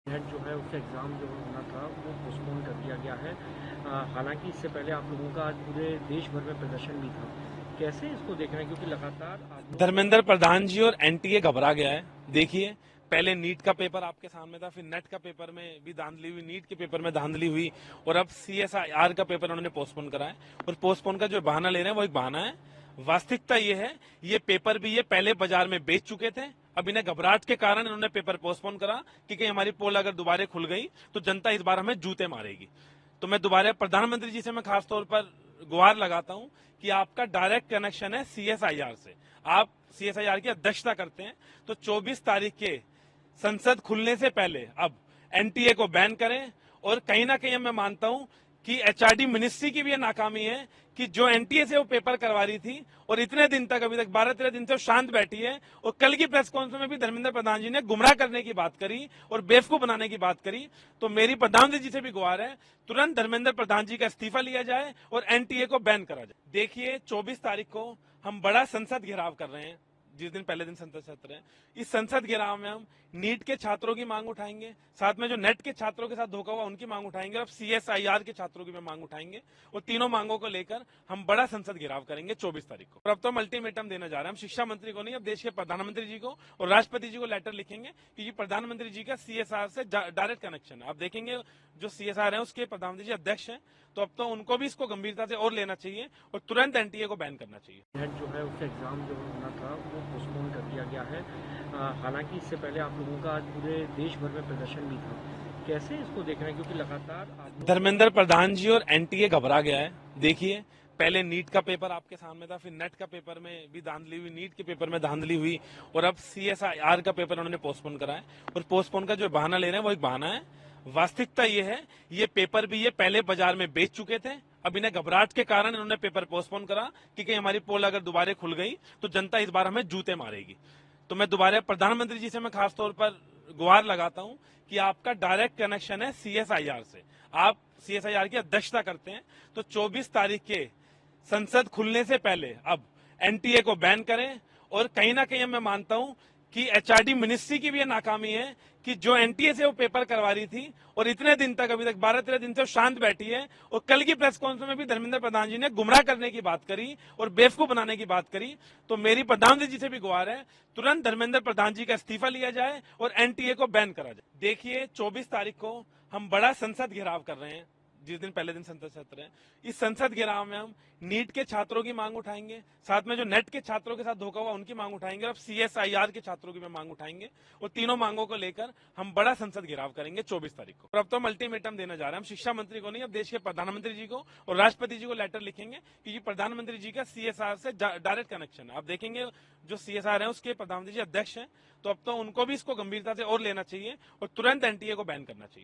Net जो है उसका एग्ज़ाम जो होना था वो पोस्टपोन कर दिया गया है। हालांकि इससे पहले आप लोगों का आज पूरे देश भर में प्रदर्शन भी था। कैसे इसको देख रहे हैं, क्योंकि लगातार आप लोग धर्मेंद्र प्रधान जी और एनटीए घबरा गया है। देखिए, पहले नीट का पेपर आपके सामने था, फिर नेट का पेपर में भी धांधली हुई, नीट के पेपर में धांधली हुई, और अब सीएसआईआर का पेपर उन्होंने पोस्टपोन करा है। और पोस्टपोन का जो बहाना ले रहे हैं वो एक बहाना है। वास्तविकता ये है, ये पेपर भी ये पहले बाजार में बेच चुके थे। अब इन्हें घबराहट के कारण इन्होंने पेपर पोस्टपोन करा कि कहीं हमारी पोल अगर दोबारा खुल गई तो जनता इस बार हमें जूते मारेगी। तो मैं दोबारा प्रधानमंत्री जी से मैं खासतौर पर गुहार लगाता हूं कि आपका डायरेक्ट कनेक्शन है सीएसआईआर से। आप सीएसआईआर की अध्यक्षता करते हैं, तो 24 तारीख के संसद खुलने से पहले अब एनटीए को बैन करें। और कहीं ना कहीं मैं मानता हूं कि एचआरडी मिनिस्ट्री की भी ये नाकामी है कि जो एनटीए से वो पेपर करवा रही थी और इतने दिन तक, अभी तक 12-13 दिन से वो शांत बैठी है। और कल की प्रेस कॉन्फ्रेंस में भी धर्मेंद्र प्रधान जी ने गुमराह करने की बात करी और बेवकूफ बनाने की बात करी। तो मेरी प्रधानमंत्री जी से भी गुहार है, तुरंत धर्मेंद्र प्रधान जी का इस्तीफा लिया जाए और एनटीए को बैन करा जाए। देखिए, 24 तारीख को हम बड़ा संसद घेराव कर रहे हैं। जिस दिन पहले दिन संसद सत्र है, इस संसद घेराव में हम नीट के छात्रों की मांग उठाएंगे, साथ में जो नेट के छात्रों के साथ धोखा हुआ उनकी मांग उठाएंगे, अब सीएसआईआर के छात्रों की भी मांग उठाएंगे। और तीनों मांगों को लेकर हम बड़ा संसद घेराव करेंगे 24 तारीख को। और अब तो हम अल्टीमेटम देना जा रहे हैं, हम शिक्षा मंत्री को नहीं, अब देश के प्रधानमंत्री जी को और राष्ट्रपति जी को लेटर लिखेंगे, क्योंकि प्रधानमंत्री जी का सीएसआर से डायरेक्ट कनेक्शन है। आप देखेंगे, जो सीएसआर है उसके प्रधानमंत्री जी अध्यक्ष हैं, तो अब तो उनको भी इसको गंभीरता से और लेना चाहिए और तुरंत एनटीए को बैन करना चाहिए। नेट जो है उसका एग्ज़ाम जो होना था वो पोस्टपोन कर दिया गया है। हालांकि इससे पहले आप लोगों का आज पूरे देश भर में प्रदर्शन भी था। कैसे इसको देख रहे हैं, क्योंकि लगातार आप लोग धर्मेंद्र प्रधान जी और एनटीए घबरा गया है। देखिए, पहले नीट का पेपर आपके सामने था, फिर नेट का पेपर में भी धांधली हुई, नीट के पेपर में धांधली हुई, और अब सीएसआईआर का पेपर उन्होंने पोस्टपोन करा है। और पोस्टपोन का जो बहाना ले रहे हैं वो एक बहाना है। वास्तविकता ये है, ये पेपर भी ये पहले बाजार में बेच चुके थे। अब इन्हें घबराहट के कारण इन्होंने पेपर पोस्टपोन करा कि कहीं हमारी पोल अगर दोबारा खुल गई तो जनता इस बार हमें जूते मारेगी। तो मैं दोबारा प्रधानमंत्री जी से मैं खासतौर पर गुहार लगाता हूं कि आपका डायरेक्ट कनेक्शन है सीएसआईआर से। आप सीएसआईआर की अध्यक्षता करते हैं, तो 24 तारीख के संसद खुलने से पहले अब एनटीए को बैन करें। और कहीं ना कहीं मैं मानता हूं कि एचआरडी मिनिस्ट्री की भी ये नाकामी है कि जो एनटीए से वो पेपर करवा रही थी और इतने दिन तक, अभी तक 12-13 दिन से वो शांत बैठी है। और कल की प्रेस कॉन्फ्रेंस में भी धर्मेंद्र प्रधान जी ने गुमराह करने की बात करी और बेवकूफ बनाने की बात करी। तो मेरी प्रधानमंत्री जी से भी गुहार है, तुरंत धर्मेंद्र प्रधान जी का इस्तीफा लिया जाए और एनटीए को बैन करा जाए। देखिए, 24 तारीख को हम बड़ा संसद घेराव कर रहे हैं। जिस दिन पहले दिन संसद सत्र है, इस संसद घेराव में हम नीट के छात्रों की मांग उठाएंगे, साथ में जो नेट के छात्रों के साथ धोखा हुआ उनकी मांग उठाएंगे, अब सीएसआईआर के छात्रों की भी मांग उठाएंगे। और तीनों मांगों को लेकर हम बड़ा संसद घेराव करेंगे 24 तारीख को। और अब तो हम अल्टीमेटम देना जा रहे हैं, हम शिक्षा मंत्री को नहीं, अब देश के प्रधानमंत्री जी को और राष्ट्रपति जी को लेटर लिखेंगे, क्योंकि प्रधानमंत्री जी का सीएसआर से डायरेक्ट कनेक्शन है। आप देखेंगे, जो सीएसआर है उसके प्रधानमंत्री जी अध्यक्ष हैं, तो अब तो उनको भी इसको गंभीरता से और लेना चाहिए और तुरंत एनटीए को बैन करना चाहिए।